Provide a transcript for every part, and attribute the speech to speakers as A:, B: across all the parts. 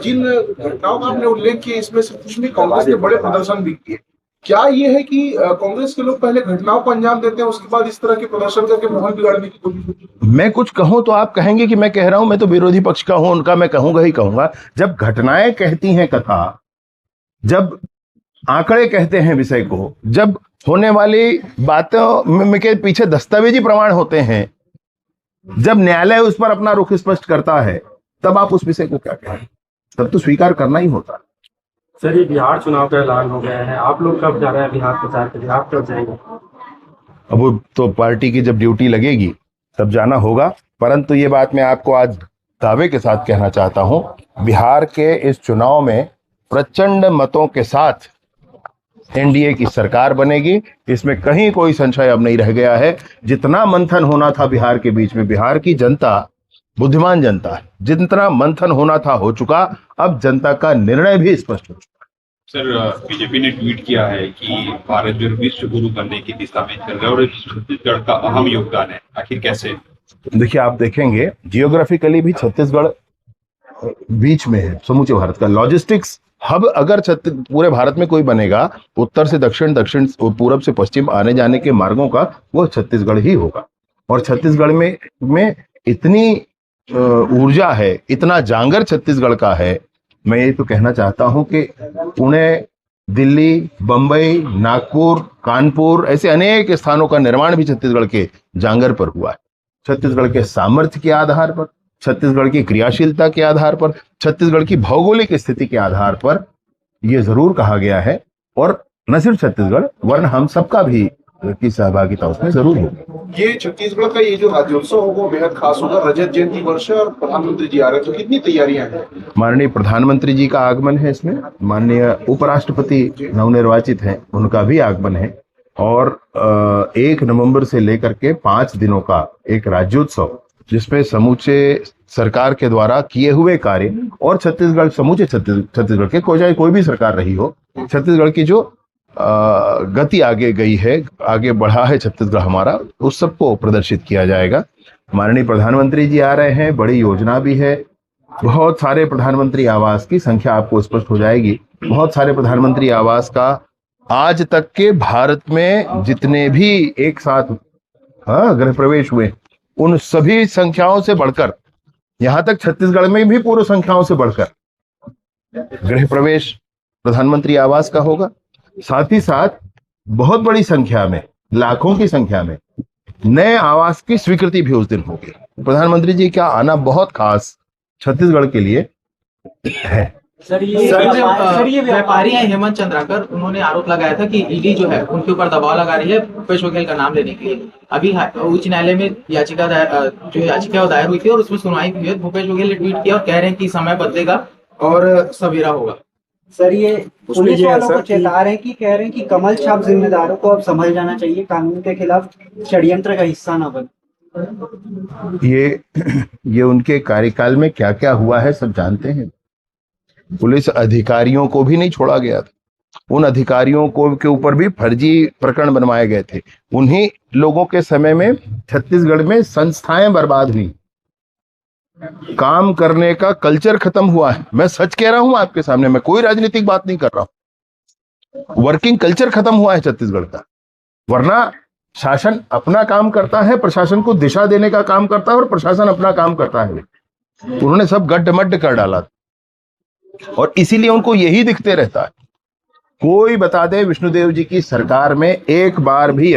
A: जिन घटनाओं का आपने उल्लेख किया इसमें से कुछ भी कांग्रेस ने बड़े प्रदर्शन भी किए। क्या ये है कि कांग्रेस के लोग पहले घटनाओं को अंजाम देते हैं, उसके बाद इस तरह के प्रदर्शन करके माहौल बिगाड़ने की कोशिश होती है?
B: मैं कुछ कहूं तो आप कहेंगे कि मैं कह रहा हूं, मैं तो विरोधी पक्ष का हूं, उनका मैं कहूंगा ही कहूंगा। जब घटनाएं कहती हैं कथा, जब आंकड़े कहते हैं विषय को, जब होने वाली बातों के पीछे दस्तावेजी प्रमाण होते हैं, जब न्यायालय उस पर अपना रुख स्पष्ट करता है, तब आप उस विषय को क्या कहें? तब तो स्वीकार करना ही होता है।
C: सर, ये बिहार चुनाव का ऐलान हो गया है, आप लोग कब जा रहे हैं बिहार प्रचार के लिए, आप कब जाएंगे?
B: अब वो तो पार्टी की जब ड्यूटी लगेगी तब जाना होगा, परंतु ये बात मैं आपको आज दावे के साथ कहना चाहता हूं, बिहार के इस चुनाव में प्रचंड मतों के साथ एनडीए की सरकार बनेगी। इसमें कहीं कोई संशय अब नहीं रह गया है। जितना मंथन होना था बिहार के बीच में, बिहार की जनता बुद्धिमान जनता है, जितना मंथन होना था हो चुका। अब जनता का निर्णय भी स्पष्ट हो चुका।
D: सर, बीजेपी ने ट्वीट किया है कि भारत जो विश्व गुरु बनने की दिशा में चल रहा है और छत्तीसगढ़ का अहम योगदान है, आखिर कैसे?
B: देखिए, आप देखेंगे जियोग्राफिकली भी छत्तीसगढ़ बीच में है समूचे भारत का। लॉजिस्टिक्स हब अगर पूरे भारत में कोई बनेगा, उत्तर से दक्षिण, दक्षिण पूरब से पश्चिम आने जाने के मार्गों का, वो छत्तीसगढ़ ही होगा। और छत्तीसगढ़ में इतनी ऊर्जा है, इतना जांगर छत्तीसगढ़ का है। मैं ये तो कहना चाहता हूं कि पुणे, दिल्ली, बंबई, नागपुर, कानपुर, ऐसे अनेक स्थानों का निर्माण भी छत्तीसगढ़ के जांगर पर हुआ है। छत्तीसगढ़ के सामर्थ्य के आधार पर, छत्तीसगढ़ की क्रियाशीलता के आधार पर, छत्तीसगढ़ की भौगोलिक स्थिति के आधार पर यह जरूर कहा गया है। और न सिर्फ छत्तीसगढ़, वरन हम सबका भी की सहभागिता उसमें जरूर होगी।
A: ये छत्तीसगढ़ का ये जो राज्योत्सव होगा बेहद खास होगा। रजत जयंती वर्ष है और प्रधानमंत्री जी आ रहे हैं, तो कितनी तैयारियां हैं?
B: माननीय प्रधानमंत्री जी का आगमन है इसमें, माननीय उपराष्ट्रपति नवनिर्वाचित हैं, उनका भी आगमन है। और 1 नवंबर से लेकर के 5 दिनों का एक राज्योत्सव, जिसमें समूचे सरकार के द्वारा किए हुए कार्य और छत्तीसगढ़, समूचे छत्तीसगढ़ के कोई भी सरकार रही हो, छत्तीसगढ़ की जो गति आगे गई है, आगे बढ़ा है छत्तीसगढ़ हमारा, उस सबको प्रदर्शित किया जाएगा। माननीय प्रधानमंत्री जी आ रहे हैं, बड़ी योजना भी है। बहुत सारे प्रधानमंत्री आवास की संख्या आपको स्पष्ट हो जाएगी। बहुत सारे प्रधानमंत्री आवास का आज तक के भारत में जितने भी एक साथ गृह प्रवेश हुए, उन सभी संख्याओं से बढ़कर, यहां तक छत्तीसगढ़ में भी पूर्व संख्याओं से बढ़कर गृह प्रवेश प्रधानमंत्री आवास का होगा। साथ ही साथ बहुत बड़ी संख्या में, लाखों की संख्या में नए आवास की स्वीकृति भी उस दिन होगी। प्रधानमंत्री जी का आना बहुत खास छत्तीसगढ़ के लिए है।
E: सर, ये व्यापारी हैं हेमंत चंद्राकर, उन्होंने आरोप लगाया था कि ईडी जो है उनके ऊपर दबाव लगा रही है भूपेश बघेल का नाम लेने के लिए। अभी उच्च न्यायालय में याचिका दायर हुई थी और उसमें सुनवाई हुई है। भूपेश बघेल ने ट्वीट किया और कह रहे हैं कि समय बदलेगा और सवेरा होगा।
F: सर, ये पुलिस वालों को चेता रहे हैं कि कह रहे हैं कि कमल छाप जिम्मेदारों को अब संभल जाना चाहिए, कानून के खिलाफ षड्यंत्र का हिस्सा ना बने।
B: ये उनके कार्यकाल में क्या क्या हुआ है सब जानते हैं। पुलिस अधिकारियों को भी नहीं छोड़ा गया था, उन अधिकारियों को के ऊपर भी फर्जी प्रकरण बनवाए गए थे। उन्हीं लोगों के समय में छत्तीसगढ़ में संस्थाएं बर्बाद हुई, काम करने का कल्चर खत्म हुआ है। मैं सच कह रहा हूं आपके सामने, मैं कोई राजनीतिक बात नहीं कर रहा हूं। वर्किंग कल्चर खत्म हुआ है छत्तीसगढ़ का। वरना शासन अपना काम करता है, प्रशासन को दिशा देने का काम करता है और प्रशासन अपना काम करता है। उन्होंने सब गड्ढमड्ढ कर डाला और इसीलिए उनको यही दिखते रहता है। कोई बता दे विष्णुदेव जी की सरकार में एक बार भी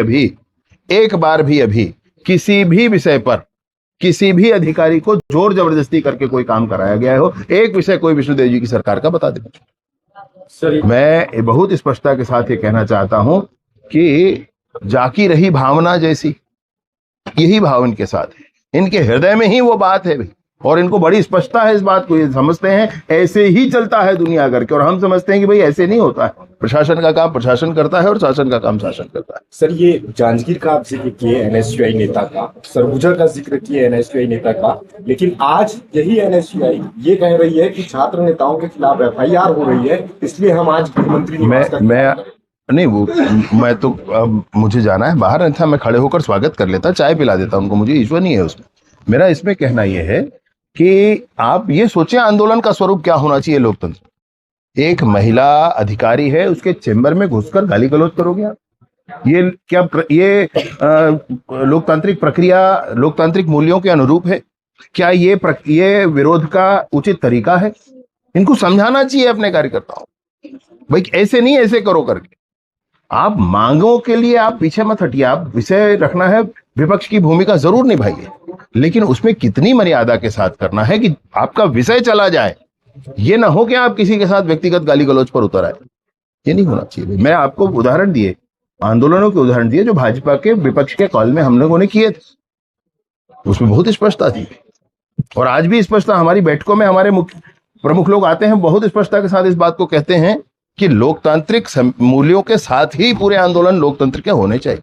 B: अभी किसी भी विषय पर किसी भी अधिकारी को जोर जबरदस्ती करके कोई काम कराया गया हो? एक विषय कोई विष्णुदेव जी की सरकार का बता दे। मैं बहुत स्पष्टता के साथ ये कहना चाहता हूं कि जाकी रही भावना जैसी, यही भाव इनके साथ है। इनके हृदय में ही वो बात है और इनको बड़ी स्पष्टता है इस बात को। ये समझते हैं ऐसे ही चलता है दुनिया करके, और हम समझते हैं कि भाई ऐसे नहीं होता है। प्रशासन का काम प्रशासन करता है और शासन का काम शासन करता है।
G: सर, ये जांजगीर का आप जिक्र किए एनएसयूआई नेता का, सरगुजा का जिक्र किए एनएसयूआई नेता का, लेकिन आज यही एनएसयूआई ये कह रही है कि छात्र नेताओं के खिलाफ एफआईआर हो रही है, इसलिए हम आज गृहमंत्री
B: मैं तो मुझे जाना है बाहर, नहीं था मैं खड़े होकर स्वागत कर लेता, चाय पिला देता उनको, मुझे ईश्वर नहीं है उसमें। मेरा इसमें कहना यह है कि आप ये सोचें आंदोलन का स्वरूप क्या होना चाहिए लोकतंत्र। एक महिला अधिकारी है, उसके चेंबर में घुसकर गाली गलौज करोगे आप? ये क्या ये लोकतांत्रिक प्रक्रिया लोकतांत्रिक मूल्यों के अनुरूप है? क्या ये विरोध का उचित तरीका है? इनको समझाना चाहिए अपने कार्यकर्ताओं, भाई ऐसे नहीं, ऐसे करो करके। आप मांगों के लिए आप पीछे मत हटिए। आप विषय रखना है, विपक्ष की भूमिका जरूर निभाइए, लेकिन उसमें कितनी मर्यादा के साथ करना है कि आपका विषय चला जाए। ये ना हो कि आप किसी के साथ व्यक्तिगत गाली गलौज पर उतर आए। ये नहीं होना चाहिए। मैं आपको उदाहरण दिए, आंदोलनों के उदाहरण दिए जो भाजपा के विपक्ष के कॉल में हम लोगों ने किए थे, उसमें बहुत स्पष्टता थी। और आज भी स्पष्टता, हमारी बैठकों में हमारे मुख्य प्रमुख लोग आते हैं, बहुत स्पष्टता के साथ इस बात को कहते हैं कि लोकतांत्रिक मूल्यों के साथ ही पूरे आंदोलन लोकतंत्र के होने चाहिए।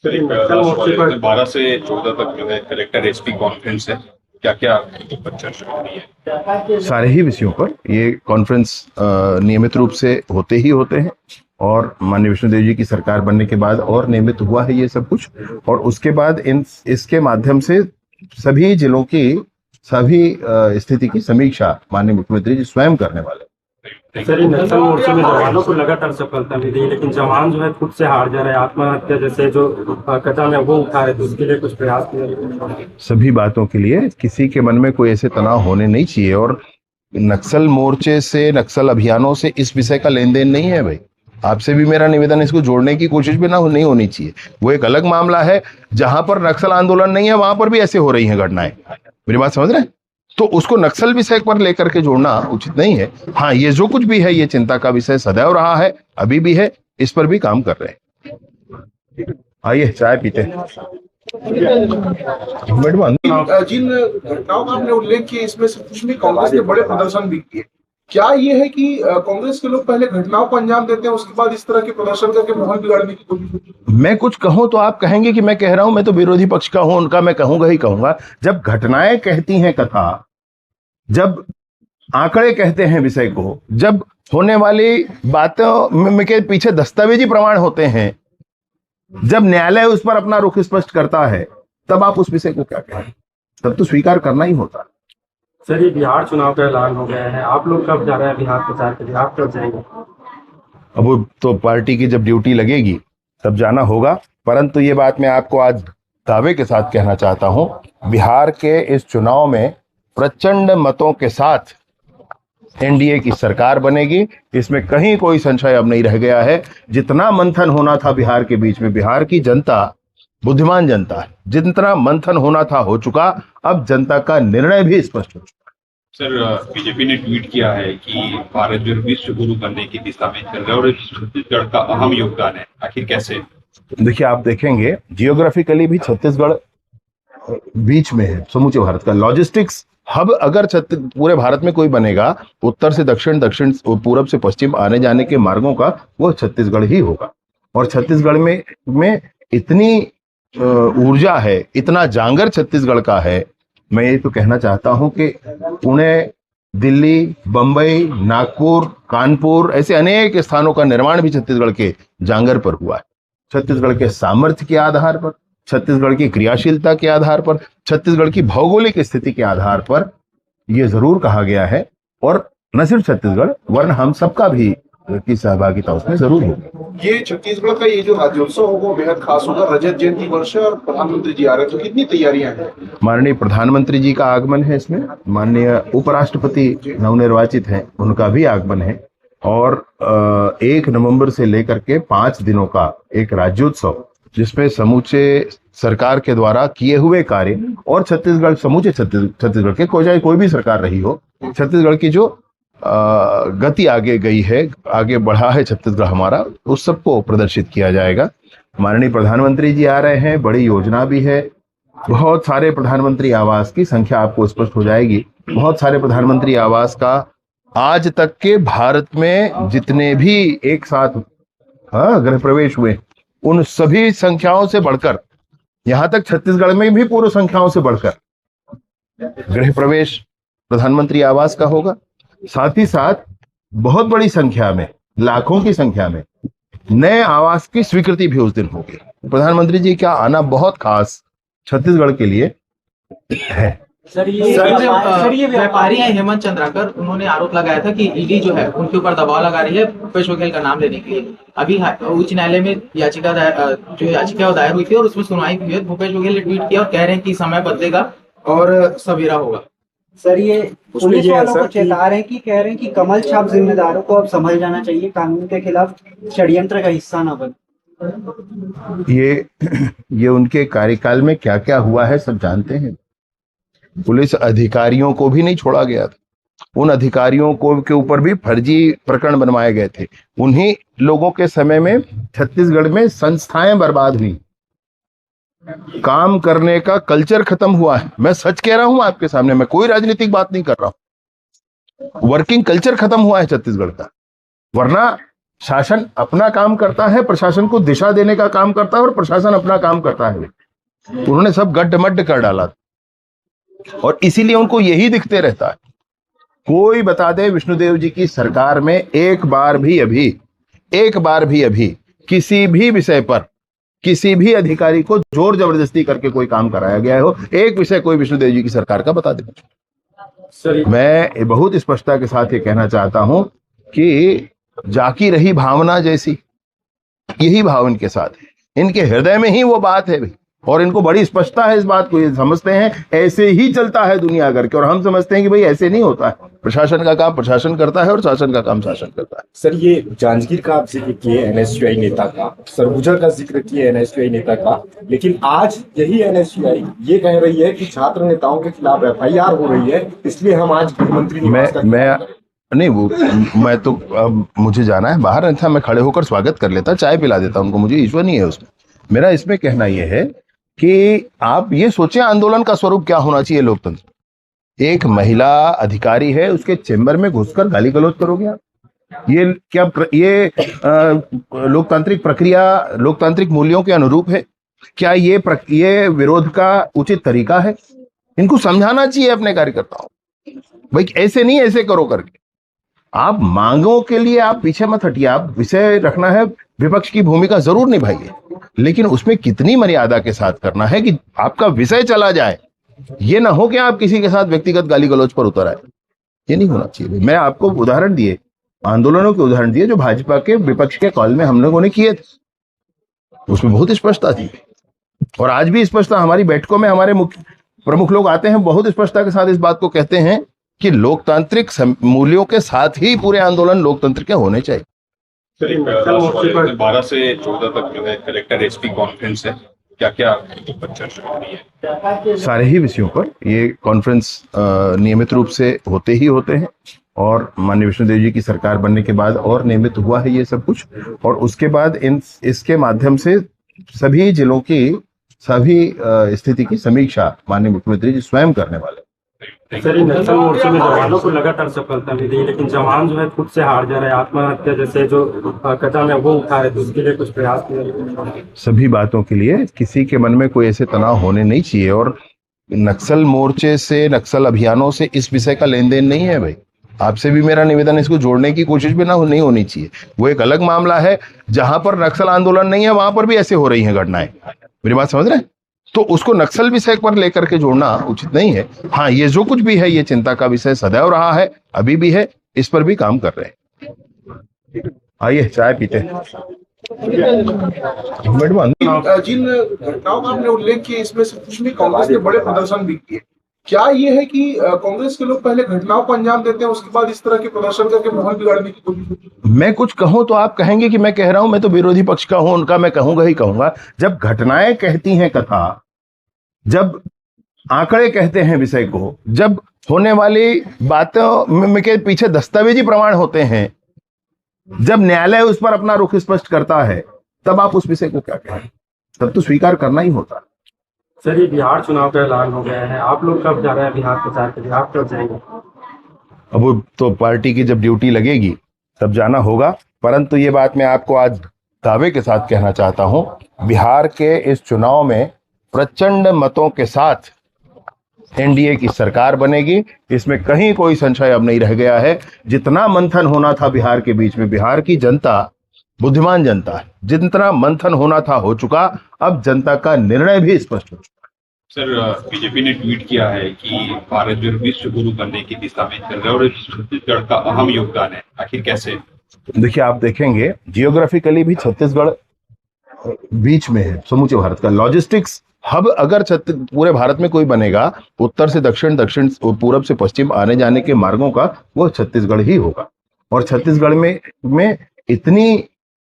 D: सर, 12 से 14 तक जो है कलेक्टर एसपी कॉन्फ्रेंस है, क्या क्या चर्चा हो रही है?
B: सारे ही विषयों पर ये कॉन्फ्रेंस नियमित रूप से होते ही होते हैं, और माननीय विष्णुदेव जी की सरकार बनने के बाद और नियमित हुआ है ये सब कुछ। और उसके बाद इसके माध्यम से सभी जिलों की सभी स्थिति की समीक्षा माननीय मुख्यमंत्री जी स्वयं करने वाले।
C: सर, ये नक्सल मोर्चे में जवानों को लगातार सफलता मिली, लेकिन जवान जो है खुद से हार जा रहे हैं, आत्महत्या जैसे जो कदम है वो उठा रहे, तो उसके लिए कुछ प्रयास किए?
B: सभी बातों के लिए किसी के मन में कोई ऐसे तनाव होने नहीं चाहिए, और नक्सल मोर्चे से, नक्सल अभियानों से इस विषय का लेन देन नहीं है भाई। आपसे भी मेरा निवेदन, इसको जोड़ने की कोशिश भी नहीं होनी चाहिए। वो एक अलग मामला है, जहां पर नक्सल आंदोलन नहीं है वहां पर भी ऐसे हो रही हैं घटनाएं। मेरी बात समझ रहे हैं? तो उसको नक्सल विषय पर लेकर के जोड़ना उचित नहीं है। हाँ, ये जो कुछ भी है ये चिंता का विषय सदैव रहा है, अभी भी है, इस पर भी काम कर रहे हैं। आइए चाय पीते हैं।
A: जिन घटनाओं का आपने उल्लेख किया, इसमें से कुछ भी कांग्रेस ने बड़े प्रदर्शन भी किए। क्या ये है कि कांग्रेस के लोग पहले घटनाओं को अंजाम देते हैं, उसके बाद इस तरह के प्रदर्शन करके माहौल बिगाड़ने की कोशिश होती है?
B: मैं कुछ कहूं तो आप कहेंगे कि मैं कह रहा हूं, मैं तो विरोधी पक्ष का हूं, उनका मैं कहूंगा ही कहूंगा। जब घटनाएं कहती हैं कथा, जब आंकड़े कहते हैं विषय को, जब होने वाली बातों के पीछे दस्तावेजी प्रमाण होते हैं, जब न्यायालय उस पर अपना रुख स्पष्ट करता है, तब आप उस विषय को क्या कहें? तब तो स्वीकार करना ही होता है।
C: सर, ये बिहार चुनाव का ऐलान हो गया है, आप लोग कब जा रहे हैं बिहार प्रचार के लिए, आप कब जाएंगे?
B: अब वो तो पार्टी की जब ड्यूटी लगेगी तब जाना होगा, परंतु ये बात मैं आपको आज दावे के साथ कहना चाहता हूं, बिहार के इस चुनाव में प्रचंड मतों के साथ एनडीए की सरकार बनेगी। इसमें कहीं कोई संशय अब नहीं रह गया है। जितना मंथन होना था बिहार के बीच में, बिहार की जनता बुद्धिमान जनता है, जितना मंथन होना था हो चुका। अब जनता का निर्णय भी स्पष्ट हो चुका।
D: सर, बीजेपी ने ट्वीट किया है कि भारत जो विश्व गुरु बनने की दिशा में चल रहा है और छत्तीसगढ़ का अहम योगदान है, आखिर कैसे?
B: देखिए, आप देखेंगे जियोग्राफिकली भी छत्तीसगढ़ बीच में है समूचे भारत का। लॉजिस्टिक्स हब अगर पूरे भारत में कोई बनेगा, उत्तर से दक्षिण, दक्षिण पूरब से पश्चिम आने जाने के मार्गों का, वो छत्तीसगढ़ ही होगा। और छत्तीसगढ़ में इतनी ऊर्जा है, इतना जांगर छत्तीसगढ़ का है। मैं ये तो कहना चाहता हूं कि पुणे, दिल्ली, बंबई, नागपुर, कानपुर, ऐसे अनेक स्थानों का निर्माण भी छत्तीसगढ़ के जांगर पर हुआ है। छत्तीसगढ़ के सामर्थ्य के आधार पर, छत्तीसगढ़ की क्रियाशीलता के आधार पर, छत्तीसगढ़ की भौगोलिक स्थिति के आधार पर यह जरूर कहा गया है। और न सिर्फ छत्तीसगढ़, वरन हम सबका भी की सहभागिता उसमें जरूर होगी।
A: ये छत्तीसगढ़ का ये जो राज्योत्सव होगा बेहद खास होगा। रजत जयंती वर्ष है और प्रधानमंत्री जी आ रहे हैं, तो कितनी तैयारियां हैं?
B: माननीय प्रधानमंत्री जी का आगमन है इसमें, माननीय उपराष्ट्रपति नवनिर्वाचित हैं, उनका भी आगमन है, और 1 नवंबर से लेकर के 5 दिनों का एक राज्योत्सव, जिसमें समूचे सरकार के द्वारा किए हुए कार्य और छत्तीसगढ़, समूचे छत्तीसगढ़ के कोई भी सरकार रही हो, छत्तीसगढ़ की जो गति आगे गई है, आगे बढ़ा है छत्तीसगढ़ हमारा, उस सबको प्रदर्शित किया जाएगा। माननीय प्रधानमंत्री जी आ रहे हैं, बड़ी योजना भी है। बहुत सारे प्रधानमंत्री आवास की संख्या आपको स्पष्ट हो जाएगी। बहुत सारे प्रधानमंत्री आवास का आज तक के भारत में जितने भी एक साथ गृह प्रवेश हुए, उन सभी संख्याओं से बढ़कर, यहां तक छत्तीसगढ़ में भी पूर्व संख्याओं से बढ़कर गृह प्रवेश प्रधानमंत्री आवास का होगा। साथ ही साथ बहुत बड़ी संख्या में, लाखों की संख्या में नए आवास की स्वीकृति भी उस दिन होगी। प्रधानमंत्री जी का आना बहुत खास छत्तीसगढ़ के लिए है।
E: सर ये व्यापारी हैं हेमंत चंद्राकर, उन्होंने आरोप लगाया था कि ईडी जो है उनके ऊपर दबाव लगा रही है भूपेश बघेल का नाम लेने के लिए। अभी उच्च न्यायालय में याचिका दायर हुई थी और उसमें सुनवाई हुई है। भूपेश बघेल ने ट्वीट किया और कह रहे हैं कि समय बदलेगा और सवेरा होगा।
F: सर ये पुलिस वालों को चेता रहे हैं कि कह रहे हैं कि कमल छाप जिम्मेदारों को अब समझ जाना चाहिए, कानून के खिलाफ षड्यंत्र का हिस्सा न बने।
B: ये उनके कार्यकाल में क्या क्या हुआ है सब जानते हैं। पुलिस अधिकारियों को भी नहीं छोड़ा गया था, उन अधिकारियों को के ऊपर भी फर्जी प्रकरण बनवाए गए थे। उन्हीं लोगों के समय में छत्तीसगढ़ में संस्थाएं बर्बाद हुई, काम करने का कल्चर खत्म हुआ है। मैं सच कह रहा हूं आपके सामने, मैं कोई राजनीतिक बात नहीं कर रहा हूं। वर्किंग कल्चर खत्म हुआ है छत्तीसगढ़ का। वरना शासन अपना काम करता है, प्रशासन को दिशा देने का काम करता है और प्रशासन अपना काम करता है। उन्होंने सब गड्ढ कर डाला और इसीलिए उनको यही दिखते रहता है। कोई बता दे विष्णुदेव जी की सरकार में एक बार भी अभी किसी भी विषय पर किसी भी अधिकारी को जोर जबरदस्ती करके कोई काम कराया गया हो, एक विषय कोई विष्णुदेव जी की सरकार का बता दे। मैं बहुत स्पष्टता के साथ ये कहना चाहता हूं कि जाकी रही भावना जैसी, यही भाव इनके साथ है। इनके हृदय में ही वो बात है भाई, और इनको बड़ी स्पष्टता है इस बात को। ये समझते हैं ऐसे ही चलता है दुनिया करके, और हम समझते हैं कि भाई ऐसे नहीं होता है। प्रशासन का काम प्रशासन करता है और शासन का काम शासन करता है।
G: सर ये जांजगीर का आप जिक्र किए एनएसयूआई नेता का, सरगुजा का जिक्र किए एनएसयूआई नेता का, लेकिन आज यही एनएसयूआई ये कह रही है कि छात्र नेताओं के खिलाफ एफआईआर हो रही है, इसलिए हम आज मुख्यमंत्री
B: मैं तो मुझे जाना है, बाहर नहीं था, मैं खड़े होकर स्वागत कर लेता, चाय पिला देता उनको, मुझे ईश्वर नहीं है उसमें। मेरा इसमें कहना यह है कि आप ये सोचें आंदोलन का स्वरूप क्या होना चाहिए। लोकतंत्र, एक महिला अधिकारी है, उसके चेंबर में घुसकर गाली गलौज करोगे आप? ये क्या लोकतांत्रिक प्रक्रिया लोकतांत्रिक मूल्यों के अनुरूप है? क्या ये विरोध का उचित तरीका है? इनको समझाना चाहिए अपने कार्यकर्ताओं, भाई ऐसे नहीं, ऐसे करो करके। आप मांगों के लिए आप पीछे मत हटिए। आप विषय रखना है, विपक्ष की भूमिका जरूर निभाइए, लेकिन उसमें कितनी मर्यादा के साथ करना है कि आपका विषय चला जाए। ये ना हो कि आप किसी के साथ व्यक्तिगत गाली गलौज पर उतर आए, ये नहीं होना चाहिए। मैं आपको उदाहरण दिए, आंदोलनों के उदाहरण दिए जो भाजपा के विपक्ष के कॉल में हम लोगों ने किए थे, उसमें बहुत स्पष्टता थी। और आज भी स्पष्टता, हमारी बैठकों में हमारे मुख्य प्रमुख लोग आते हैं, बहुत स्पष्टता के साथ इस बात को कहते हैं कि लोकतांत्रिक मूल्यों के साथ ही पूरे आंदोलन लोकतंत्र के होने चाहिए।
D: 12 से 14 तक जो है कलेक्टर एसपी कॉन्फ्रेंस है, क्या क्या चर्चा हो रही है?
B: सारे ही विषयों पर ये कॉन्फ्रेंस नियमित रूप से होते ही होते हैं, और माननीय विष्णुदेव जी की सरकार बनने के बाद और नियमित हुआ है ये सब कुछ। और उसके बाद इसके माध्यम से सभी जिलों की सभी स्थिति की समीक्षा माननीय मुख्यमंत्री जी स्वयं करने वाले।
C: सर नक्सल मोर्चे में जवानों को लगातार सफलता मिली, लेकिन जवान जो है खुद से हार जा रहे हैं, आत्महत्या जैसे जो कदम है वो उठा रहे, तो उसके लिए कुछ प्रयास किए? सभी
B: बातों के लिए किसी के मन में कोई ऐसे तनाव होने नहीं चाहिए, और नक्सल मोर्चे से, नक्सल अभियानों से इस विषय का लेन देन नहीं है भाई। आपसे भी मेरा निवेदन, इसको जोड़ने की कोशिश भी नहीं होनी चाहिए। वो एक अलग मामला है, जहां पर नक्सल आंदोलन नहीं है वहां पर भी ऐसे हो रही हैं घटनाएं। मेरी बात समझ रहे हैं? तो उसको नक्सल विषय पर लेकर के जोड़ना उचित नहीं है। हाँ, ये जो कुछ भी है ये चिंता का विषय सदैव रहा है, अभी भी है, इस पर भी काम कर रहे हैं। आइए चाय पीते हैं।
A: जिन घटनाओं का आपने उल्लेख किया, इसमें से कुछ भी कांग्रेस ने बड़े प्रदर्शन भी किए। क्या ये है कि कांग्रेस के लोग पहले घटनाओं को अंजाम देते हैं, उसके बाद इस तरह के प्रदर्शन करके माहौल बिगाड़ने की कोशिश होती है?
B: मैं कुछ कहूं तो आप कहेंगे कि मैं कह रहा हूं, मैं तो विरोधी पक्ष का हूं, उनका मैं कहूंगा ही कहूंगा। जब घटनाएं कहती हैं कथा, जब आंकड़े कहते हैं विषय को, जब होने वाली बातों के पीछे दस्तावेजी प्रमाण होते हैं, जब न्यायालय उस पर अपना रुख स्पष्ट करता है, तब आप उस विषय को क्या कहें? तब तो स्वीकार करना ही होता।
C: सर ये बिहार चुनाव का ऐलान हो गया है, आप लोग कब जा रहे हैं बिहार प्रचार के लिए, आप कब जाएंगे?
B: अब वो तो पार्टी की जब ड्यूटी लगेगी तब जाना होगा, परंतु ये बात मैं आपको आज दावे के साथ कहना चाहता हूं, बिहार के इस चुनाव में प्रचंड मतों के साथ एनडीए की सरकार बनेगी। इसमें कहीं कोई संशय अब नहीं रह गया है। जितना मंथन होना था बिहार के बीच में, बिहार की जनता बुद्धिमान जनता है, जितना मंथन होना था हो चुका। अब जनता का निर्णय भी स्पष्ट हो चुका।
D: सर बीजेपी ने ट्वीट किया है कि भारत जो है विश्व गुरु बनने की दिशा में चल रहा है और छत्तीसगढ़ का अहम योगदान है, आखिर कैसे?
B: देखिए, आप देखेंगे जियोग्राफिकली भी छत्तीसगढ़ बीच में है समूचे भारत का। लॉजिस्टिक्स हब अगर पूरे भारत में कोई बनेगा, उत्तर से दक्षिण, दक्षिण पूरब से पश्चिम आने जाने के मार्गों का, वो छत्तीसगढ़ ही होगा। और छत्तीसगढ़ में इतनी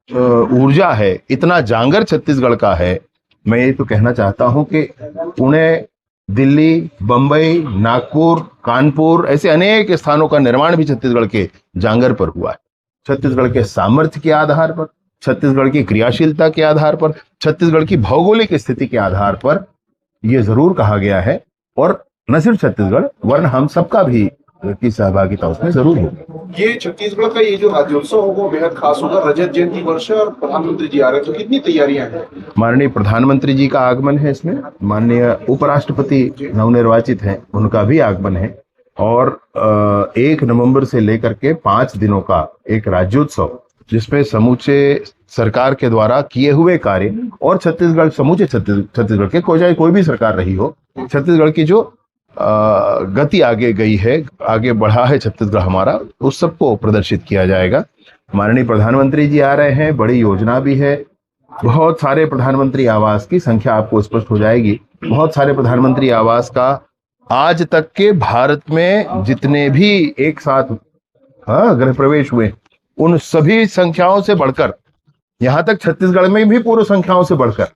B: ऊर्जा है, इतना जांगर छत्तीसगढ़ का है। मैं ये तो कहना चाहता हूं कि पुणे, दिल्ली, बंबई, नागपुर, कानपुर ऐसे अनेक स्थानों का निर्माण भी छत्तीसगढ़ के जांगर पर हुआ है। छत्तीसगढ़ के सामर्थ्य के आधार पर, छत्तीसगढ़ की क्रियाशीलता के आधार पर, छत्तीसगढ़ की भौगोलिक स्थिति के आधार पर यह जरूर कहा गया है। और न सिर्फ छत्तीसगढ़, वरन हम सबका भी की सहभागिता उसमें जरूर होगी।
A: ये छत्तीसगढ़ का ये जो राज्योत्सव होगा वो बेहद खास होगा। रजत जयंती वर्ष है और प्रधानमंत्री जी आ रहे हैं, तो कितनी तैयारियां हैं?
B: माननीय प्रधानमंत्री जी का आगमन है इसमें, माननीय उपराष्ट्रपति नवनिर्वाचित हैं, उनका भी आगमन है। और 1 नवंबर से लेकर के 5 दिनों का एक राज्योत्सव, जिसमें समूचे सरकार के द्वारा किए हुए कार्य और छत्तीसगढ़, समूचे छत्तीसगढ़ के कोई भी सरकार रही हो, छत्तीसगढ़ की जो गति आगे गई है, आगे बढ़ा है छत्तीसगढ़ हमारा, उस सबको प्रदर्शित किया जाएगा। माननीय प्रधानमंत्री जी आ रहे हैं, बड़ी योजना भी है। बहुत सारे प्रधानमंत्री आवास की संख्या आपको स्पष्ट हो जाएगी। बहुत सारे प्रधानमंत्री आवास का आज तक के भारत में जितने भी एक साथ गृह प्रवेश हुए, उन सभी संख्याओं से बढ़कर, यहां तक छत्तीसगढ़ में भी पूर्व संख्याओं से बढ़कर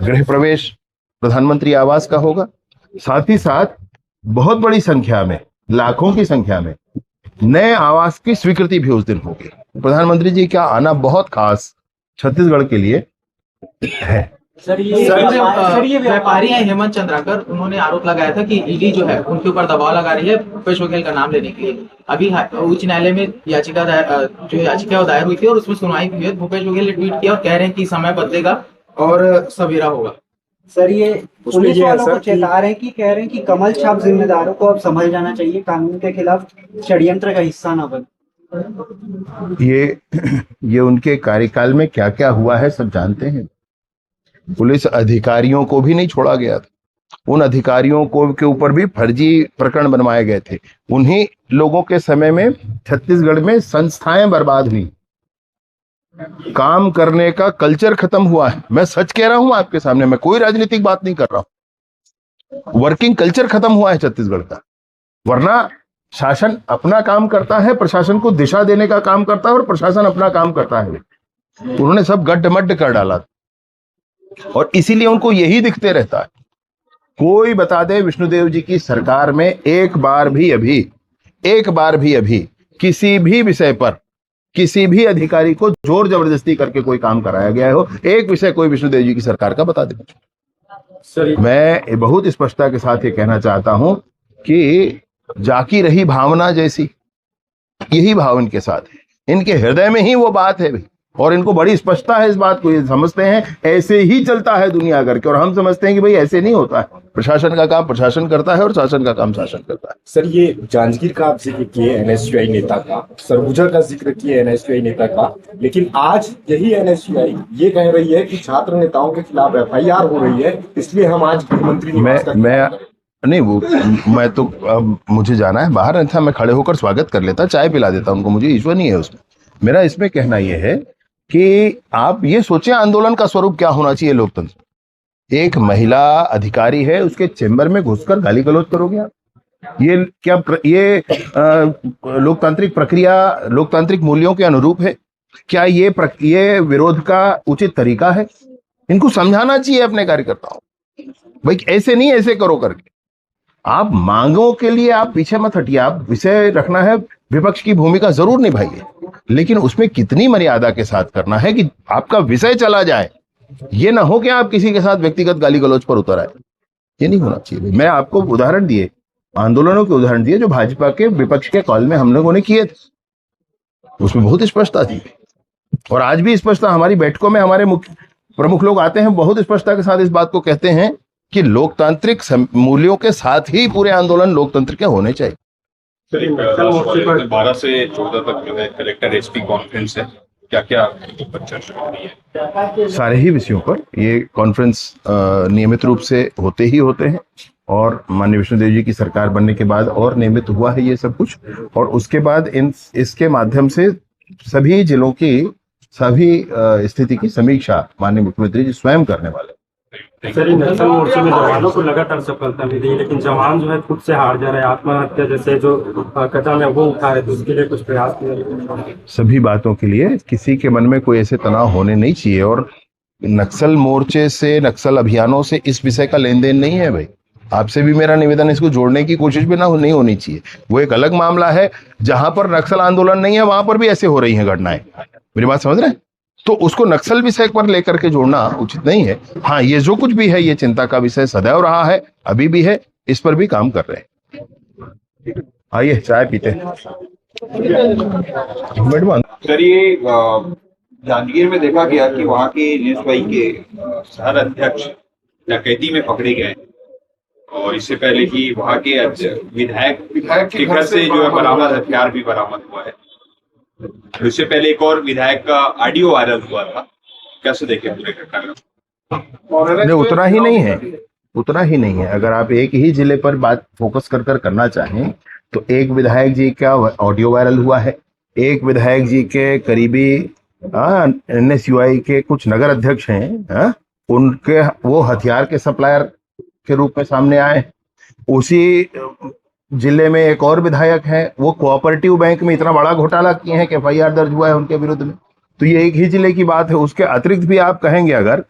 B: गृह प्रवेश प्रधानमंत्री आवास का होगा। साथ ही साथ बहुत बड़ी संख्या में, लाखों की संख्या में नए आवास की स्वीकृति भी उस दिन होगी। प्रधानमंत्री जी का आना बहुत खास छत्तीसगढ़ के लिए है।
E: सर ये व्यापारी हैं हेमंत चंद्राकर, उन्होंने आरोप लगाया था कि ईडी जो है उनके ऊपर दबाव लगा रही है भूपेश बघेल का नाम लेने के लिए। अभी उच्च न्यायालय में याचिका दायर हुई थी और उसमें सुनवाई हुई है। भूपेश बघेल ने ट्वीट किया और कह रहे हैं कि समय बदलेगा और सवेरा होगा।
F: सर ये पुलिस वालों को चेता रहे हैं कि कह रहे हैं कि कमल छाप जिम्मेदारों को अब संभल जाना चाहिए, कानून के खिलाफ षड्यंत्र का हिस्सा ना बने।
B: ये उनके कार्यकाल में क्या क्या हुआ है सब जानते हैं। पुलिस अधिकारियों को भी नहीं छोड़ा गया था, उन अधिकारियों को के ऊपर भी फर्जी प्रकरण बनवाए गए थे। उन्हीं लोगों के समय में छत्तीसगढ़ में संस्थाएं बर्बाद हुई, काम करने का कल्चर खत्म हुआ है। मैं सच कह रहा हूं आपके सामने, मैं कोई राजनीतिक बात नहीं कर रहा हूं। वर्किंग कल्चर खत्म हुआ है छत्तीसगढ़ का। वरना शासन अपना काम करता है, प्रशासन को दिशा देने का काम करता है और प्रशासन अपना काम करता है। उन्होंने सब गड्ढमड्ढ कर डाला और इसीलिए उनको यही दिखते रहता है। कोई बता दे विष्णुदेव जी की सरकार में एक बार भी अभी किसी भी विषय पर किसी भी अधिकारी को जोर जबरदस्ती करके कोई काम कराया गया हो, एक विषय कोई विष्णुदेव जी की सरकार का बता दे। मैं बहुत स्पष्टता के साथ ये कहना चाहता हूं कि जाकी रही भावना जैसी, यही भाव इनके साथ है। इनके हृदय में ही वो बात है और इनको बड़ी स्पष्टता है इस बात को। ये समझते हैं ऐसे ही चलता है दुनिया करके, और हम समझते हैं कि भाई ऐसे नहीं होता है। प्रशासन का काम प्रशासन करता है और शासन का काम शासन करता है।
G: सर ये जांजगीर का आप जिक्र किए एनएसयूआई नेता का, सरगुजा का जिक्र किए एनएसयूआई नेता का, लेकिन आज यही एनएसयूआई ये कह रही है कि छात्र नेताओं के खिलाफ एफआईआर हो रही है, इसलिए हम आज गृहमंत्री
B: मैं तो अब मुझे जाना है बाहर, था मैं खड़े होकर स्वागत कर लेता, चाय पिला देता उनको, मुझे ईश्वर नहीं है उसमें। मेरा इसमें कहना यह है कि आप ये सोचें आंदोलन का स्वरूप क्या होना चाहिए लोकतंत्र। एक महिला अधिकारी है, उसके चेंबर में घुसकर गाली गलौज करोगे आप? ये क्या ये लोकतांत्रिक प्रक्रिया, लोकतांत्रिक मूल्यों के अनुरूप है क्या? ये विरोध का उचित तरीका है? इनको समझाना चाहिए अपने कार्यकर्ताओं, भाई ऐसे नहीं, ऐसे करो करके। आप मांगों के लिए आप पीछे मत हटिए। आप विषय रखना है, विपक्ष की भूमिका जरूर निभाइए, लेकिन उसमें कितनी मर्यादा के साथ करना है कि आपका विषय चला जाए। ये ना हो कि आप किसी के साथ व्यक्तिगत गाली गलौज पर उतर आए, ये नहीं होना चाहिए। मैं आपको उदाहरण दिए, आंदोलनों के उदाहरण दिए जो भाजपा के विपक्ष के कॉल में हम लोगों ने किए थे, उसमें बहुत स्पष्टता थी। और आज भी स्पष्टता, हमारी बैठकों में हमारे मुख्य प्रमुख लोग आते हैं, बहुत स्पष्टता के साथ इस बात को कहते हैं कि लोकतांत्रिक मूल्यों के साथ ही पूरे आंदोलन लोकतंत्र के होने चाहिए।
D: 12 से 14 तक जो है कलेक्टर एसपी कॉन्फ्रेंस है, क्या क्या पर चर्चा हो रही है?
B: सारे ही विषयों पर ये कॉन्फ्रेंस नियमित रूप से होते ही होते हैं, और माननीय विष्णुदेव जी की सरकार बनने के बाद और नियमित हुआ है ये सब कुछ। और उसके बाद इसके माध्यम से सभी जिलों की सभी स्थिति की समीक्षा माननीय मुख्यमंत्री जी स्वयं करने वाले।
C: सर, ये नक्सल मोर्चे में जवानों को लगातार सफलता मिली, लेकिन जवान जो है खुद से हार जा रहे हैं, आत्महत्या जैसे जो कदम है वो उठा रहे, तो उसके लिए कुछ प्रयास किए?
B: सभी बातों के लिए किसी के मन में कोई ऐसे तनाव होने नहीं चाहिए, और नक्सल मोर्चे से, नक्सल अभियानों से इस विषय का लेन देन नहीं है भाई। आपसे भी मेरा निवेदन, इसको जोड़ने की कोशिश भी नहीं होनी चाहिए। वो एक अलग मामला है, जहां पर नक्सल आंदोलन नहीं है वहां पर भी ऐसे हो रही हैं घटनाएं। मेरी बात समझ रहे हैं? तो उसको नक्सल विषय पर लेकर के जोड़ना उचित नहीं है। हाँ, ये जो कुछ भी है ये चिंता का विषय सदैव रहा है, अभी भी है, इस पर भी काम कर रहे हैं। आइए चाय पीते हैं।
D: सर, ये जांजगीर में देखा गया कि वहाँ के एनएसयूआई के शहर अध्यक्ष डकैती में पकड़े गए, और इससे पहले ही वहाँ के विधायक के घर से जो है बरामद हथियार भी बरामद हुआ है। इससे पहले एक और विधायक का ऑडियो वायरल हुआ था। कैसे देखे पूरे घटनाक्रम?
B: नहीं, उतना ही नहीं है, उतना ही नहीं है। अगर आप एक ही जिले पर बात फोकस कर करना चाहें तो एक विधायक जी का ऑडियो वायरल हुआ है, एक विधायक जी के करीबी एनएसयूआई के कुछ नगर अध्यक्ष हैं, उनके वो हथियार के सप्लायर के रूप में सामने आए। उसी जिले में एक और विधायक है, वो कोऑपरेटिव बैंक में इतना बड़ा घोटाला किए हैं कि एफआईआर दर्ज हुआ है उनके विरुद्ध में। तो ये एक ही जिले की बात है। उसके अतिरिक्त भी आप कहेंगे अगर,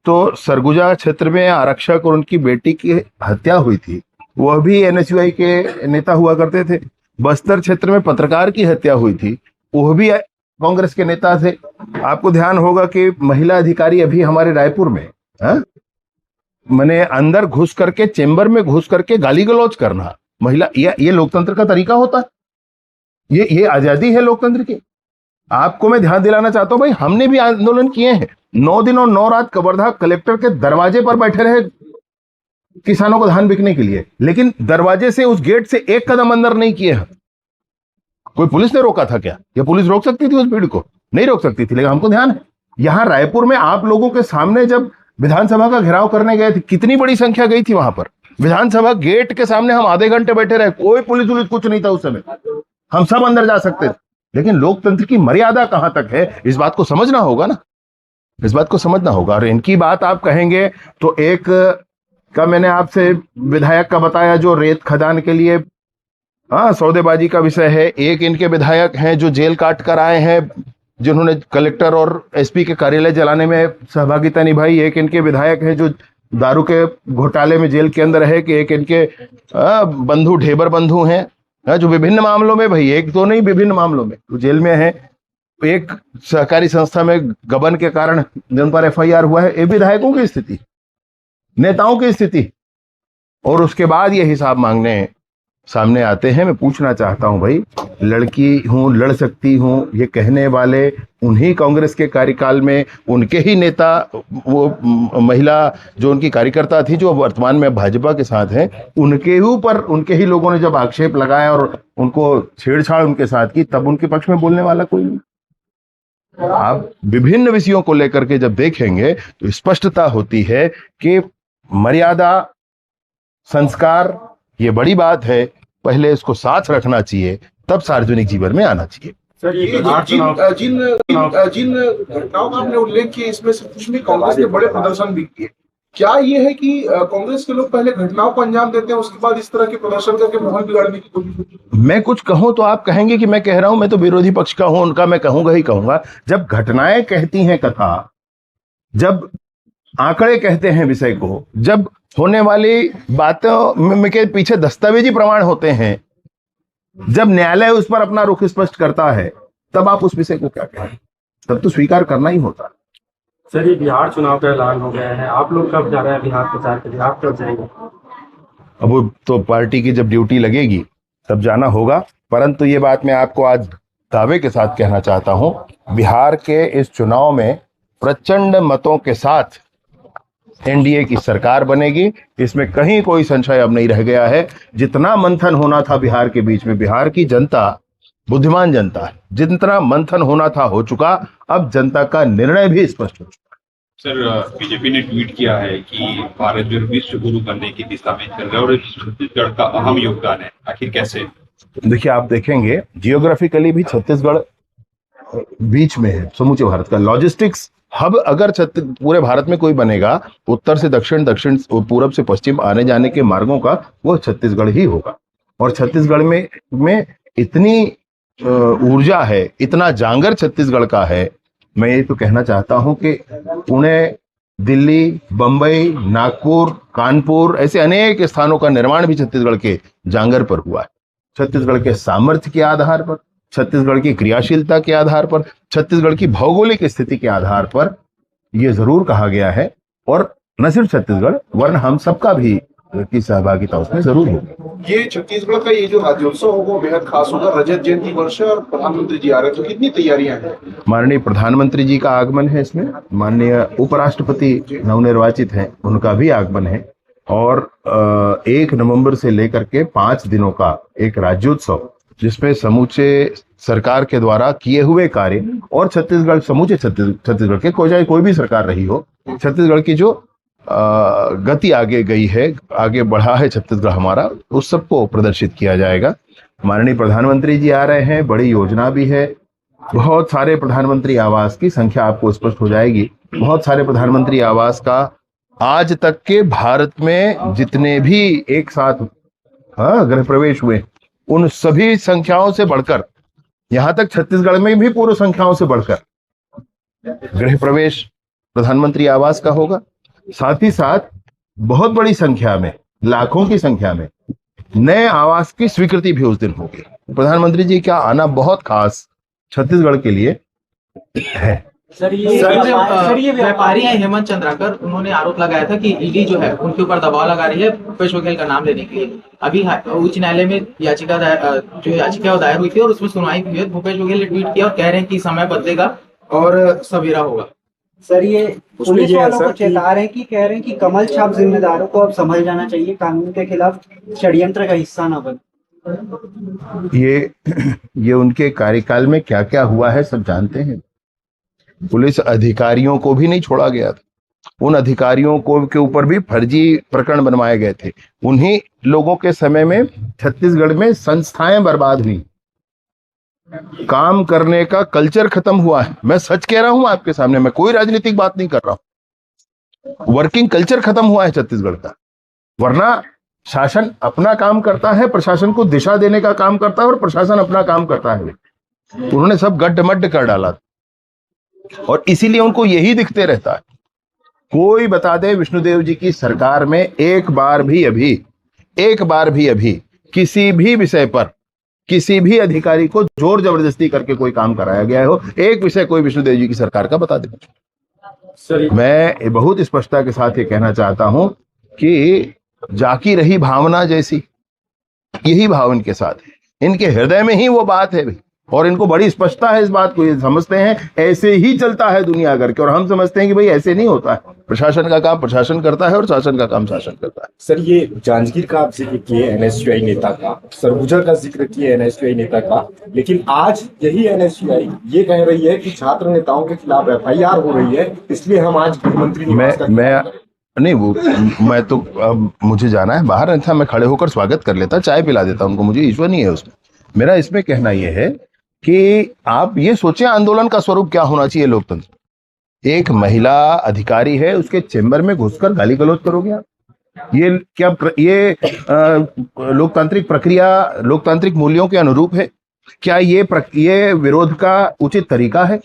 B: तो सरगुजा क्षेत्र में आरक्षक और उनकी बेटी की हत्या हुई थी, वह भी एनएसयूआई के नेता हुआ करते थे। बस्तर क्षेत्र में पत्रकार की हत्या हुई थी, वह भी कांग्रेस के नेता थे। आपको ध्यान होगा कि महिला अधिकारी अभी हमारे रायपुर में मैंने अंदर घुस करके, चेंबर में घुस करके गाली गलौज करना, महिला, ये लोकतंत्र का तरीका होता है? ये आजादी है लोकतंत्र की। आपको मैं ध्यान दिलाना चाहता हूं भाई, हमने भी आंदोलन किए हैं। 9 दिन और 9 रात कवर्धा कलेक्टर के दरवाजे पर बैठे रहे किसानों को धान बिकने के लिए, लेकिन दरवाजे से, उस गेट से एक कदम अंदर नहीं किए हैं। कोई पुलिस ने रोका था क्या? या पुलिस रोक सकती थी उस भीड़ को? नहीं रोक सकती थी। लेकिन हमको ध्यान है, यहां रायपुर में आप लोगों के सामने जब विधानसभा का घेराव करने गए थे, कितनी बड़ी संख्या गई थी वहां पर। विधानसभा गेट के सामने हम आधे घंटे बैठे रहे, कोई पुलिस कुछ नहीं था उस समय, हम सब अंदर जा सकते थे। लेकिन लोकतंत्र की मर्यादा कहां तक है, इस बात को समझना होगा ना, इस बात को समझना होगा। और इनकी बात आप कहेंगे तो एक का मैंने आपसे विधायक का बताया जो रेत खदान के लिए सौदेबाजी का विषय है। एक इनके विधायक हैं जो जेल काट कर आए हैं, जिन्होंने कलेक्टर और एसपी के कार्यालय जलाने में सहभागिता निभाई। एक इनके विधायक हैं जो दारू के घोटाले में जेल के अंदर है। कि एक इनके बंधु, ढेबर बंधु हैं जो विभिन्न मामलों में, भाई एक तो नहीं, विभिन्न मामलों में तो जेल में है। एक सहकारी संस्था में गबन के कारण जिन पर एफआईआर हुआ है। ये विधायकों की स्थिति, नेताओं की स्थिति, और उसके बाद ये हिसाब मांगने सामने आते हैं। मैं पूछना चाहता हूं भाई, लड़की हूं, लड़ सकती हूं, ये कहने वाले उन्हीं कांग्रेस के कार्यकाल में उनके ही नेता, वो महिला जो उनकी कार्यकर्ता थी, जो वर्तमान में भाजपा के साथ हैं, उनके ऊपर उनके ही लोगों ने जब आक्षेप लगाया और उनको छेड़छाड़ उनके साथ की, तब उनके पक्ष में बोलने वाला कोई नहीं। आप विभिन्न विषयों को लेकर के जब देखेंगे तो स्पष्टता होती है कि मर्यादा, संस्कार, ये बड़ी बात है। पहले इसको साथ रखना चाहिए, तब सार्वजनिक जीवन में आना चाहिए।
C: सर, ये
A: जिन घटनाओं का आपने उल्लेख किया, इसमें से कुछ भी कांग्रेस ने बड़े प्रदर्शन भी किए। क्या ये है कि कांग्रेस के लोग पहले घटनाओं को अंजाम देते हैं, उसके बाद इस तरह के प्रदर्शन करके माहौल बिगाड़ने की कोशिश होती है?
B: मैं कुछ कहूं तो आप कहेंगे कि मैं कह रहा हूं, मैं तो विरोधी पक्ष का हूं, उनका मैं कहूंगा ही कहूंगा। जब घटनाएं कहती हैं कथा, जब आंकड़े कहते हैं विषय को, जब होने वाली बातों के पीछे दस्तावेजी प्रमाण होते हैं, जब न्यायालय उस पर अपना रुख स्पष्ट करता है, तब आप उस विषय को क्या कहें? तब तो स्वीकार करना ही होता।
C: सर, ये बिहार चुनाव का ऐलान हो गया है, आप लोग कब जा रहे हैं बिहार प्रचार के लिए, आप कब जाएंगे?
B: अब वो तो पार्टी की जब ड्यूटी लगेगी तब जाना होगा। परंतु ये बात मैं आपको आज दावे के साथ कहना चाहता हूं, बिहार के इस चुनाव में प्रचंड मतों के साथ एनडीए की सरकार बनेगी। इसमें कहीं कोई संशय अब नहीं रह गया है। जितना मंथन होना था बिहार के बीच में, बिहार की जनता बुद्धिमान जनता है। जितना मंथन होना था हो चुका, अब जनता का निर्णय भी स्पष्ट हो चुका।
D: सर, बीजेपी ने ट्वीट किया है कि भारत जो विश्व गुरु बनने की दिशा में चल रहा है और छत्तीसगढ़ का अहम योगदान है, आखिर कैसे?
B: देखिए, आप देखेंगे जियोग्राफिकली भी छत्तीसगढ़ बीच में है समूचे भारत का। लॉजिस्टिक्स हब अगर पूरे भारत में कोई बनेगा, उत्तर से दक्षिण, दक्षिण पूरब से पश्चिम आने जाने के मार्गों का, वो छत्तीसगढ़ ही होगा। और छत्तीसगढ़ में इतनी ऊर्जा है, इतना जांगर छत्तीसगढ़ का है। मैं ये तो कहना चाहता हूं कि पुणे, दिल्ली, बंबई, नागपुर, कानपुर ऐसे अनेक स्थानों का निर्माण भी छत्तीसगढ़ के जांगर पर हुआ है। छत्तीसगढ़ के सामर्थ्य के आधार पर, छत्तीसगढ़ की क्रियाशीलता के आधार पर, छत्तीसगढ़ की भौगोलिक स्थिति के आधार पर यह जरूर कहा गया है। और न सिर्फ छत्तीसगढ़, वरन हम सबका भी की सहभागिता उसमें जरूर होगी।
A: ये छत्तीसगढ़ का ये जो राज्योत्सव होगा वो बेहद खास होगा। रजत जयंती वर्ष है और प्रधानमंत्री जी आ रहे हैं, तो कितनी तैयारियां हैं?
B: माननीय प्रधानमंत्री जी का आगमन है इसमें, माननीय उपराष्ट्रपति नवनिर्वाचित हैं, उनका भी आगमन है। और 1 नवंबर से लेकर के 5 दिनों का एक राज्योत्सव, जिसमें समूचे सरकार के द्वारा किए हुए कार्य और छत्तीसगढ़, समूचे छत्तीसगढ़ के कोई भी सरकार रही हो, छत्तीसगढ़ की जो गति आगे गई है, आगे बढ़ा है छत्तीसगढ़ हमारा, उस सबको प्रदर्शित किया जाएगा। माननीय प्रधानमंत्री जी आ रहे हैं, बड़ी योजना भी है। बहुत सारे प्रधानमंत्री आवास की संख्या आपको स्पष्ट हो जाएगी। बहुत सारे प्रधानमंत्री आवास का आज तक के भारत में जितने भी एक साथ गृह प्रवेश हुए, उन सभी संख्याओं से बढ़कर, यहां तक छत्तीसगढ़ में भी पूर्व संख्याओं से बढ़कर गृह प्रवेश प्रधानमंत्री आवास का होगा। साथ ही साथ बहुत बड़ी संख्या में, लाखों की संख्या में नए आवास की स्वीकृति भी उस दिन होगी। प्रधानमंत्री जी का आना बहुत खास छत्तीसगढ़ के लिए है।
E: सर ये व्यापारी हैं हेमंत चंद्राकर, उन्होंने आरोप लगाया था कि ईडी जो है उनके ऊपर दबाव लगा रही है भूपेश बघेल का नाम लेने के लिए। अभी उच्च न्यायालय में याचिका दायर हुई थी और उसमें सुनवाई हुई है। भूपेश बघेल ने ट्वीट किया और कह रहे हैं कि समय बदलेगा और सवेरा होगा।
F: सर, ये पुलिस वालों को चेता रहे हैं कि कह रहे हैं कि कमल छाप जिम्मेदारों को अब समझ जाना चाहिए, कानून के खिलाफ षड्यंत्र का हिस्सा न बने।
B: ये उनके कार्यकाल में क्या क्या हुआ है सब जानते हैं। पुलिस अधिकारियों को भी नहीं छोड़ा गया था, उन अधिकारियों को के ऊपर भी फर्जी प्रकरण बनवाए गए थे। उन्हीं लोगों के समय में छत्तीसगढ़ में संस्थाएं बर्बाद हुई, काम करने का कल्चर खत्म हुआ है। मैं सच कह रहा हूं आपके सामने, मैं कोई राजनीतिक बात नहीं कर रहा हूं। वर्किंग कल्चर खत्म हुआ है छत्तीसगढ़ का। वरना शासन अपना काम करता है, प्रशासन को दिशा देने का काम करता है और प्रशासन अपना काम करता है। उन्होंने सब गड्ढ कर डाला और इसीलिए उनको यही दिखते रहता है। कोई बता दे विष्णुदेव जी की सरकार में एक बार भी अभी किसी भी विषय पर किसी भी अधिकारी को जोर जबरदस्ती करके कोई काम कराया गया हो, एक विषय कोई विष्णुदेव जी की सरकार का बता दे। मैं बहुत स्पष्टता के साथ ये कहना चाहता हूं कि जाकी रही भावना जैसी, यही भाव इनके साथ है, इनके हृदय में ही वो बात है और इनको बड़ी स्पष्टता है इस बात को। ये समझते हैं ऐसे ही चलता है दुनिया करके, और हम समझते हैं कि भाई ऐसे नहीं होता है। प्रशासन का काम प्रशासन करता है और शासन का काम शासन करता है।
G: सर, ये जांजगीर का आप जिक्र किए एनएसयूआई नेता का, सरगुजा का जिक्र किए एनएसयूआई नेता का, लेकिन आज यही एनएसयूआई ये कह रही है कि छात्र नेताओं के खिलाफ एफआईआर हो रही है, इसलिए हम आज मुख्यमंत्री
B: मैं तो मुझे जाना है, बाहर नहीं था, मैं खड़े होकर स्वागत कर लेता, चाय पिला देता उनको, मुझे ईश्वर नहीं है उसमें। मेरा इसमें कहना यह है कि आप ये सोचें आंदोलन का स्वरूप क्या होना चाहिए। लोकतंत्र, एक महिला अधिकारी है, उसके चेंबर में घुसकर गाली गलौज करोगे आप? ये क्या लोकतांत्रिक प्रक्रिया, लोकतांत्रिक मूल्यों के अनुरूप है क्या? ये विरोध का उचित तरीका है?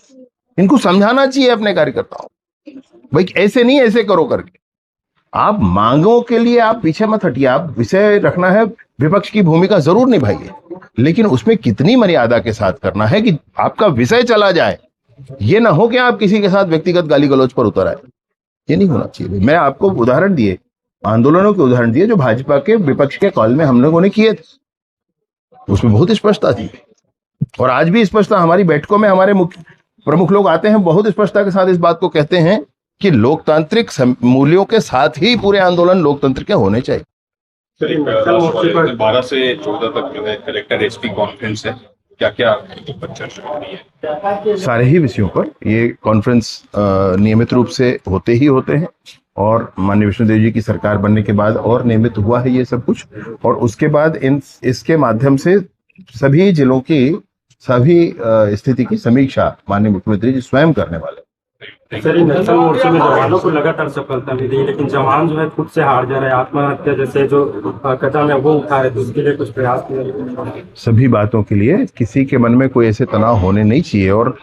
B: इनको समझाना चाहिए अपने कार्यकर्ताओं, भाई ऐसे नहीं, ऐसे करो करके। आप मांगों के लिए आप पीछे मत हटिए, आप विषय रखना है, विपक्ष की भूमिका जरूर निभाइए, लेकिन उसमें कितनी मर्यादा के साथ करना है कि आपका विषय चला जाए। ये ना हो कि आप किसी के साथ व्यक्तिगत गाली गलौज पर उतर आए, ये नहीं होना चाहिए। मैं आपको उदाहरण दिए, आंदोलनों के उदाहरण दिए जो भाजपा के विपक्ष के कॉल में हम लोगों ने किए थे, उसमें बहुत स्पष्टता थी और आज भी स्पष्टता। हमारी बैठकों में हमारे मुख्य प्रमुख लोग आते हैं, बहुत स्पष्टता के साथ इस बात को कहते हैं कि लोकतांत्रिक मूल्यों के साथ ही पूरे आंदोलन लोकतंत्र के होने चाहिए।
D: 12 से 14 तक जो है कलेक्टर एसपी कॉन्फ्रेंस है, क्या क्या चर्चा हो रही है?
B: सारे ही विषयों पर ये कॉन्फ्रेंस नियमित रूप से होते ही होते हैं, और माननीय विष्णुदेव जी की सरकार बनने के बाद और नियमित हुआ है ये सब कुछ। और उसके बाद इसके माध्यम से सभी जिलों की सभी स्थिति की समीक्षा माननीय मुख्यमंत्री जी स्वयं करने वाले।
C: सर, ये नक्सल मोर्चे में जवानों को लगातार सफलता मिली, लेकिन जवान जो है खुद से हार जा रहे हैं, आत्महत्या जैसे जो कदम है वो उठा रहे, तो उसके लिए कुछ प्रयास किए?
B: सभी बातों के लिए किसी के मन में कोई ऐसे तनाव होने नहीं चाहिए, और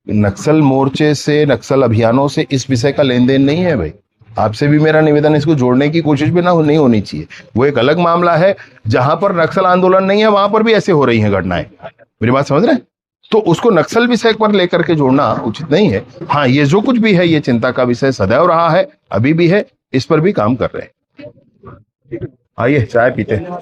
B: नक्सल मोर्चे से, नक्सल अभियानों से इस विषय का लेन देन नहीं है भाई। आपसे भी मेरा निवेदन, इसको जोड़ने की कोशिश भी नहीं होनी चाहिए। वो एक अलग मामला है, जहां पर नक्सल आंदोलन नहीं है वहां पर भी ऐसे हो रही हैं घटनाएं। मेरी बात समझ रहे हैं? तो उसको नक्सल विषय पर लेकर के जोड़ना उचित नहीं है। हाँ, ये जो कुछ भी है ये चिंता का विषय सदैव रहा है, अभी भी है, इस पर भी काम कर रहे हैं। आइए चाय पीते हैं।